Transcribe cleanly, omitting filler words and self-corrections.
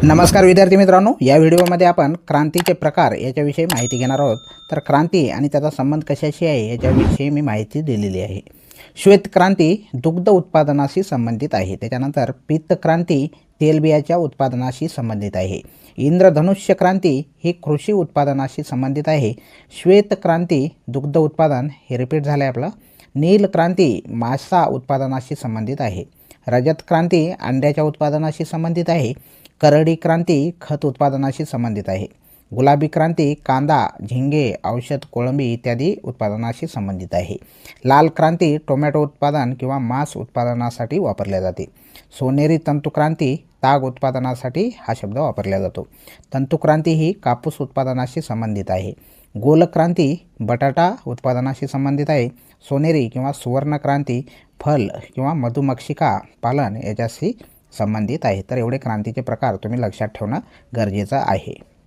नमस्कार विद्यार्थी मित्रांनो, या व्हिडिओमध्ये आपण क्रांतीचे प्रकार याच्याविषयी माहिती घेणार आहोत। तर क्रांती आणि त्याचा संबंध कशाशी आहे याच्याविषयी मी माहिती दिलेली आहे। श्वेत क्रांती दुग्ध उत्पादनाशी संबंधित आहे। त्याच्यानंतर पीत क्रांती तेलबियाच्या उत्पादनाशी संबंधित आहे। इंद्रधनुष्य क्रांती ही कृषी उत्पादनाशी संबंधित आहे। श्वेत क्रांती दुग्ध उत्पादन हे रिपीट झाले आपलं। नील क्रांती मासा उत्पादनाशी संबंधित आहे। रजत क्रांती अंड्याच्या उत्पादनाशी संबंधित आहे। करडी क्रांती खत उत्पादनाशी संबंधित आहे। गुलाबी क्रांती कांदा, झिंगे, औषध, कोळंबी इत्यादी उत्पादनाशी संबंधित आहे। लाल क्रांती टोमॅटो उत्पादन किंवा मांस उत्पादनासाठी वापरले जाते। सोनेरी तंतुक्रांती ताग उत्पादनासाठी हा शब्द वापरला जातो। तंतुक्रांती ही कापूस उत्पादनाशी संबंधित आहे। गोल क्रांती बटाटा उत्पादनाशी संबंधित आहे। सोनेरी किंवा सुवर्ण क्रांती फल किंवा मधुमक्षिका पालन याच्याशी संबंधित आहे। तर एवढे क्रांतीचे प्रकार तुम्ही लक्षात ठेवणं गरजेचं आहे।